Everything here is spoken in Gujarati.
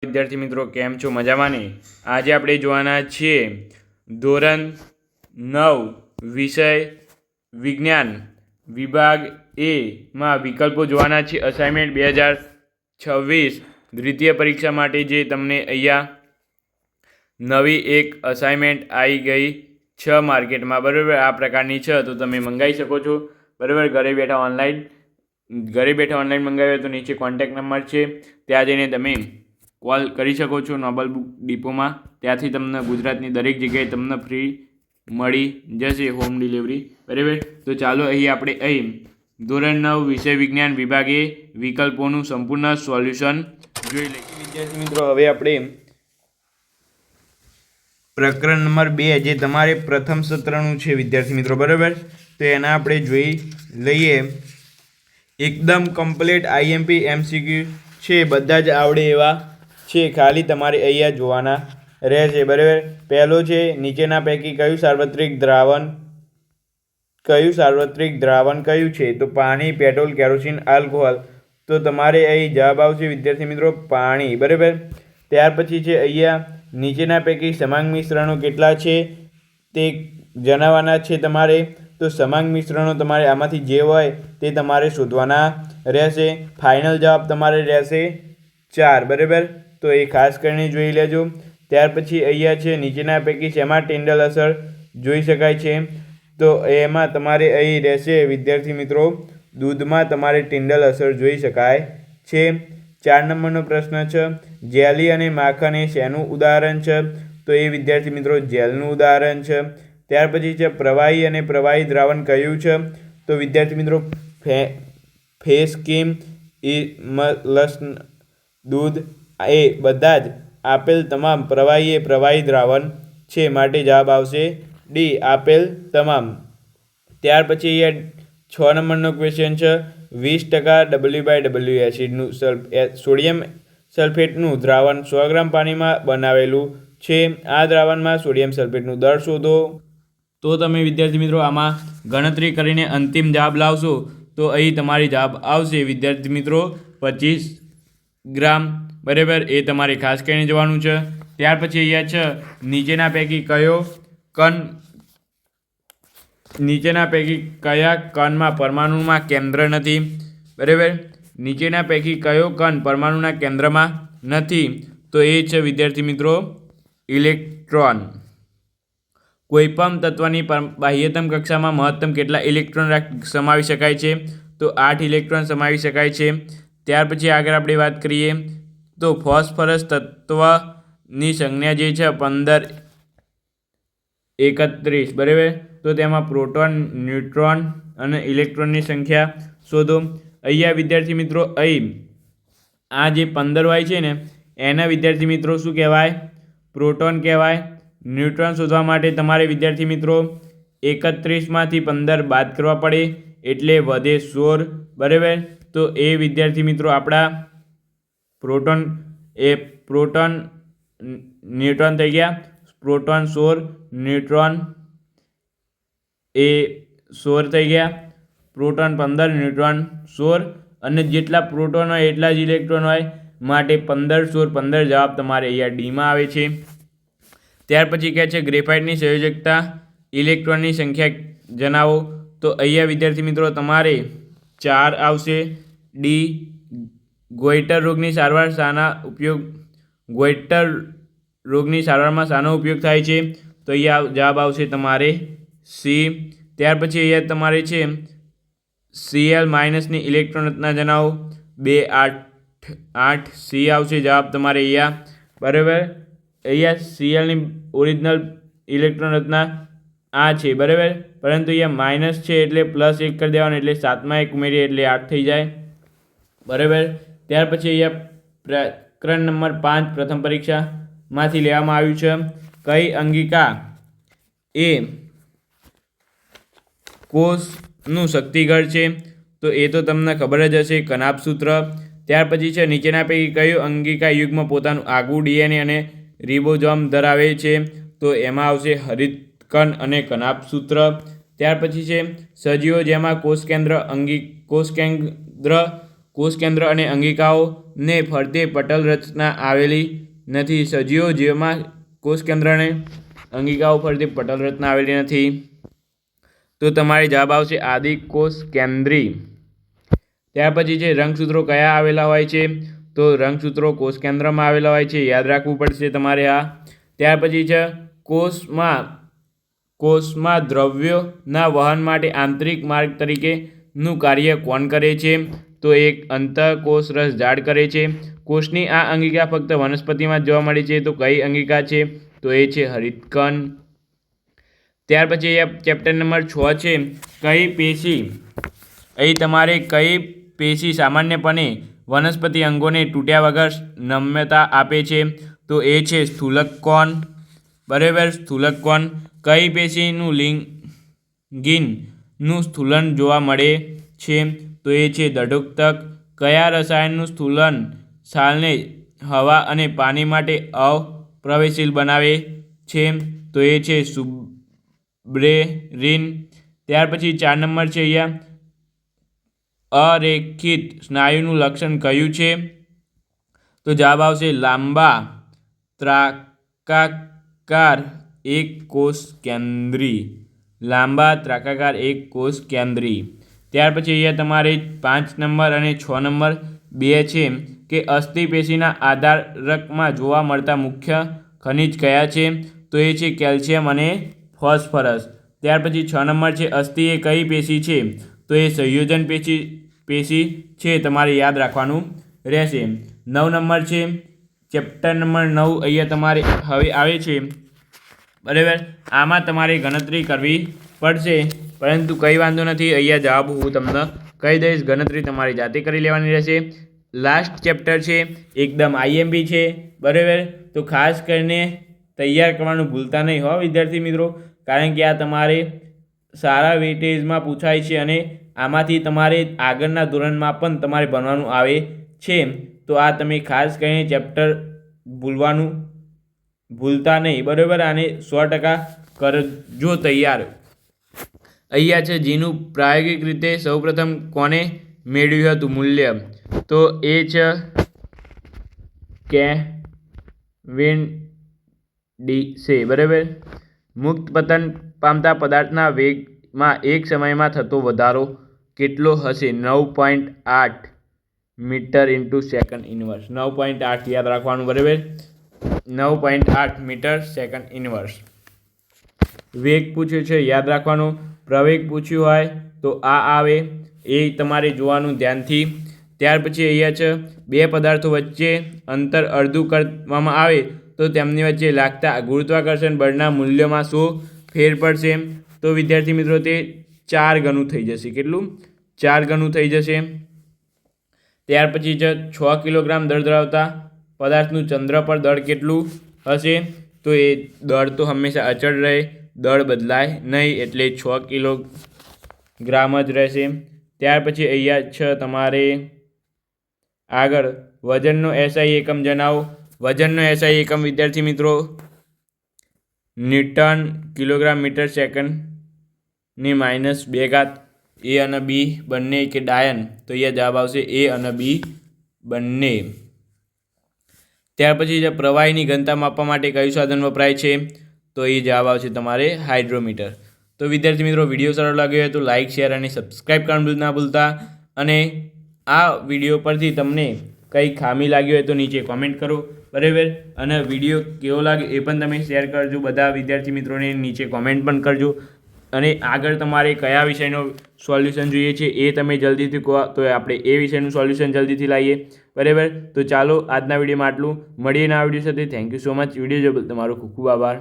વિદ્યાર્થી મિત્રો કેમ છો? મજામાં ને? આજે આપણે જોવાના છીએ ધોરણ 9 વિષય વિજ્ઞાન વિભાગ એ માં વિકલ્પો જોવાના છે. અસાઇનમેન્ટ 2026 દ્વિતીય પરીક્ષા માટે જે તમને અહીંયા નવી એક અસાઇનમેન્ટ આવી ગઈ છે માર્કેટમાં, બરાબર. આ પ્રકારની છે તો તમે મંગાવી શકો છો, બરાબર. ઘરે બેઠા ઓનલાઈન મંગાવ્યો તો નીચે કોન્ટેક્ટ નંબર છે, ત્યાં જઈને તમે કોલ કરી શકો છો નોબલ બુક ડિપોમાં. ત્યાંથી તમને ગુજરાતની દરેક જગ્યાએ તમને ફ્રી મળી જશે હોમ ડિલિવરી, બરાબર. તો ચાલો અહીં ધોરણ 9 વિષય વિજ્ઞાન વિભાગે વિકલ્પોનું સંપૂર્ણ સોલ્યુશન જોઈ લઈએ. વિદ્યાર્થી મિત્રો, હવે આપણે પ્રકરણ નંબર 2 જે તમારે પ્રથમ સત્રનું છે વિદ્યાર્થી મિત્રો, બરાબર. તો એના આપણે જોઈ લઈએ. એકદમ કમ્પ્લીટ આઈએમપી એમસીક્યુ છે, બધા જ આવડે એવા છે, ખાલી તમારે અહીંયા જોવાના રહેશે, બરાબર. પહેલો છે, નીચેના પૈકી કયું સાર્વત્રિક દ્રાવણ કયું છે? તો પાણી, પેટ્રોલ, કેરોસીન, આલ્કોહોલ. તો તમારે અહીં જવાબ આવશે વિદ્યાર્થી મિત્રો પાણી, બરાબર. ત્યાર પછી છે અહીંયા નીચેના પૈકી સમાંગ મિશ્રણો કેટલા છે તે જણાવવાના છે તમારે. તો સમાંગ મિશ્રણો તમારે આમાંથી જે હોય તે તમારે શોધવાના રહેશે. ફાઇનલ જવાબ તમારે રહેશે 4, બરાબર. તો એ ખાસ કરીને જોઈ લેજો. ત્યાર પછી અહીંયા છે નીચેના પૈકી શેમાં ટિન્ડલ અસર જોઈ શકાય છે? તો એમાં તમારે અહીં રહેશે વિદ્યાર્થી મિત્રો દૂધમાં તમારે ટિન્ડલ અસર જોઈ શકાય છે. 4 નંબરનો પ્રશ્ન છે, જેલી અને માખણ એ શેનું ઉદાહરણ છે? તો એ વિદ્યાર્થી મિત્રો જેલનું ઉદાહરણ છે. ત્યાર પછી છે પ્રવાહી અને પ્રવાહી દ્રાવણ કયું છે? તો વિદ્યાર્થી મિત્રો ફેસ ક્રીમ, દૂધ એ બધા જ આપેલ તમામ પ્રવાહી એ પ્રવાહી દ્રાવણ છે, માટે જવાબ આવશે ડી, આપેલ તમામ. ત્યાર પછી અહીંયા 6 નંબરનો ક્વેશ્ચન છે, 20% W/W એસિડનું સોડિયમ સલ્ફેટનું દ્રાવણ 100 ગ્રામ પાણીમાં બનાવેલું છે. આ દ્રાવણમાં સોડિયમ સલ્ફેટનું દર શોધો. તો તમે વિદ્યાર્થી મિત્રો આમાં ગણતરી કરીને અંતિમ જવાબ લાવશો તો અહીં તમારી જવાબ આવશે વિદ્યાર્થી મિત્રો 25 ગ્રામ, બરાબર. એ તમારે ખાસ કરીને જવાનું છે. ત્યાર પછી અહીંયા છે નીચેના પૈકી કયા કણમાં પરમાણુમાં કેન્દ્ર નથી? બરાબર. નીચેના પૈકી કયો કણ પરમાણુના કેન્દ્રમાં નથી? તો એ છે વિદ્યાર્થી મિત્રો ઇલેક્ટ્રોન. કોઈપણ તત્વની બાહ્યતમ કક્ષામાં મહત્તમ કેટલા ઇલેક્ટ્રોન સમાવી શકાય છે? તો 8 ઇલેક્ટ્રોન સમાવી શકાય છે. ત્યાર પછી આગળ આપણે વાત કરીએ તો ફોસ્ફરસ તત્વની સંજ્ઞા જે છે 1531, બરાબર. તો તેમાં પ્રોટોન, ન્યુટ્રોન અને ઇલેક્ટ્રોનની સંખ્યા શોધો. અહીંયા વિદ્યાર્થી મિત્રો અહીં આ જે 15 હોય છે ને એના વિદ્યાર્થી મિત્રો શું કહેવાય? પ્રોટોન કહેવાય. ન્યુટ્રોન શોધવા માટે તમારે વિદ્યાર્થી મિત્રો 31માંથી 15 બાદ કરવા પડે એટલે વધે 16, બરાબર. તો એ વિદ્યાર્થી મિત્રો આપણા પ્રોટોન ન્યુટ્રોન થઈ ગયા. પ્રોટોન 16, ન્યુટ્રોન એ 16 થઈ ગયા. પ્રોટોન 15, ન્યુટ્રોન 16, અને જેટલા પ્રોટોન હોય એટલા જ ઇલેક્ટ્રોન હોય, માટે 15, 16, 15 જવાબ તમારે અહીંયા ડીમાં આવે છે. ત્યાર પછી કહે છે ગ્રેફાઇટની સંયોજકતા ઇલેક્ટ્રોનની સંખ્યા જણાવો. તો અહીંયા વિદ્યાર્થી મિત્રો તમારે 4 આવશે. ડી. ગોઈટર રોગની સારવારમાં શાનો ઉપયોગ થાય છે? તો અહીંયા જવાબ આવશે તમારે સી. ત્યાર પછી અહીંયા તમારે છે Cl- ની ઇલેક્ટ્રોન રચના જણાવો. 2, 8 સી આવશે જવાબ તમારે અહીંયા, બરાબર. અહીંયા Clની ઓરિજિનલ ઇલેક્ટ્રોન રચના આ છે, બરાબર. પરંતુ અહીંયા માઇનસ છે એટલે +1 કરી દેવાનું, એટલે 7માં 1 ઉમેરીએ એટલે 8 થઈ જાય, બરાબર. ત્યાર પછી અહીંયા પ્રકરણ નંબર 5 પ્રથમ પરીક્ષામાંથી લેવામાં આવ્યું છે. કઈ અંગિકા એ કોષનું શક્તિગળ છે? તો એ તો તમને ખબર જ હશે, કનાભ સૂત્ર. ત્યાર પછી છે નીચેના પૈકી કયું અંગિકા યુગ્મ પોતાનું આગવું DNA અને રિબોઝોમ ધરાવે છે? તો એમાં આવશે હરિતકણ અને કનાભ સૂત્ર. ત્યાર પછી છે સજીવો જેમાં કોષકેન્દ્ર કોષ કેન્દ્ર અને અંગિકાઓને ફરતે પટલ રચના આવેલી નથી. સજીવો જેમાં કોષ કેન્દ્ર અને અંગિકાઓ ફરતે પટલ રચના આવેલી નથી. તો તમારે જવાબ આવશે આદિકોષ કેન્દ્રી. ત્યાર પછી છે રંગસૂત્રો કયા આવેલા હોય છે? તો રંગસૂત્રો કોષ કેન્દ્રમાં આવેલા હોય છે, યાદ રાખવું પડશે તમારે આ. ત્યાર પછી છે કોષમાં દ્રવ્યોના વહન માટે આંતરિક માર્ગ તરીકેનું કાર્ય કોણ કરે છે? તો એક અંતઃકોષ રસ ઝાડ કરે છે. કોષની આ અંગિકા ફક્ત વનસ્પતિમાં જ જોવા મળે છે. તો કઈ અંગિકા છે? તો એ છે હરિતકણ. ત્યાર પછી ચેપ્ટર નંબર 6 છે કઈ પેશી. અહીં તમારે કઈ પેશી સામાન્યપણે વનસ્પતિ અંગોને તૂટ્યા વગર નમ્યતા આપે છે? તો એ છે સ્થૂલક કોણ. બરાબર, સ્થૂલક કોણ. કઈ પેશીનું લિંગિનનું સ્થૂલન જોવા મળે છે? તો એ છે દડુક્તક. કયા રસાયણનું સ્થૂલન છાલને હવા અને પાણી માટે અપ્રવેશશીલ બનાવે છે? તો એ છે સુબ્રેરીન. ત્યાર પછી 4 નંબર છે અરેખિત સ્નાયુનું લક્ષણ કયું છે? તો જવાબ આવશે લાંબા ત્રાકાકાર એક કોષ કેન્દ્રી. લાંબા ત્રાકાકાર એક કોષ કેન્દ્રી. ત્યાર પછી તમારે 5 નંબર અને 6 નંબર 2 છે કે અસ્થિ પેશીના આધારકમાં જોવા મળતા મુખ્ય ખનિજ કયા છે? તો એ છે કેલ્શિયમ અને ફોસ્ફરસ. ત્યાર પછી 6 નંબર છે અસ્થિ એ કઈ પેશી છે? તો એ સંયોજન પેશી છે, તમારે યાદ રાખવાનું રહેશે. 9 નંબર છે ચેપ્ટર નંબર 9 અહીંયા તમારે હવે આવે છે. બરાબર, આમાં તમારે ગણતરી કરવી પડશે, પરંતુ કંઈ વાંધો નથી. અહીંયા જવાબ હું તમને કહી દઈશ, ગણતરી તમારી જાતે કરી લેવાની રહેશે. લાસ્ટ ચેપ્ટર છે, એકદમ આઈએમપી છે. બરાબર, તો ખાસ કરીને તૈયાર કરવાનું ભૂલતા નહીં હો વિદ્યાર્થી મિત્રો, કારણ કે આ તમારે સારા વેટેજમાં પૂછાય છે અને આમાંથી તમારે આગળના ધોરણમાં પણ તમારે ભણવાનું આવે છે. તો આ તમે ખાસ કરીને ચેપ્ટર ભૂલતા નહીં. બરાબર, આને 100% કરજો તૈયાર. અહીંયા છે જીનું પ્રાયોગિક રીતે સૌપ્રથમ કોને મેળવ્યું હતું મૂલ્ય? તો એ છે કેવેન્ડિશે. બરાબર, મુક્ત પતન પામતા પદાર્થના વેગમાં એક સમયમાં થતો વધારો કેટલો હશે? 9.8 મીટર ઇન્ટુ સેકન્ડ ઇનવર્સ. 9.8 યાદ રાખવાનું. બરાબર, 9.8 મીટર સેકન્ડ ઇનવર્સ. વેગ પૂછ્યું છે, યાદ રાખવાનું. પ્રવેગ પૂછ્યું હોય તો આ આવે, એ તમારે જોવાનું ધ્યાનથી. ત્યાર પછી અહીંયા છે બે પદાર્થો વચ્ચે અંતર અડધું કરવામાં આવે તો તેમની વચ્ચે લાગતા ગુરુત્વાકર્ષણ બળના મૂલ્યમાં શું ફેર પડશે? તો વિદ્યાર્થી મિત્રો તે 4 ગણું થઈ જશે. કેટલું? 4 ગણું થઈ જશે. ત્યાર પછી છે 6 કિલોગ્રામ દળ ધરાવતા પદાર્થનું ચંદ્ર પર દળ કેટલું હશે? તો એ દળ તો હંમેશા અચળ રહે, દળ બદલાય નહીં, એટલે 6 કિલોગ્રામ જ રહેશે. ત્યાર પછી અહીંયા છે તમારે આગળ વજનનો એસઆઈ એકમ જણાવો. વજનનો એસઆઈ એકમ વિદ્યાર્થી મિત્રો ન્યૂટન કિલોગ્રામ મીટર સેકન્ડની -2 એ અને બી બંને કે ડાયન. તો અહીંયા જવાબ આવશે એ અને બી બંને. ત્યાર પછી જે પ્રવાહીની ઘનતા માપવા માટે કયું સાધન વપરાય છે? તો એ જવાબ આવશે તમારે હાઇડ્રોમીટર. તો વિદ્યાર્થી મિત્રો વિડીયો સારો લાગ્યો હોય તો લાઇક, શેર અને સબસ્ક્રાઈબ કરવાનું ના ભૂલતા. અને આ વિડીયો પરથી તમને કંઈ ખામી લાગી હોય તો નીચે કોમેન્ટ કરો. બરાબર, અને વિડીયો કેવો લાગે એ પણ તમે શેર કરજો. બધા વિદ્યાર્થી મિત્રોને નીચે કોમેન્ટ પણ કરજો. અને આગળ તમારે કયા વિષયનો સોલ્યુશન જોઈએ છે એ તમે જલ્દીથી કહો, તો આપણે એ વિષયનું સોલ્યુશન જલ્દીથી લાવીએ. બરાબર, તો ચાલો આજના વિડીયોમાં આટલું. મળીએ નવા વિડીયો સાથે. Thank you so much. Video જો તમારો ખૂબ ખૂબ આભાર.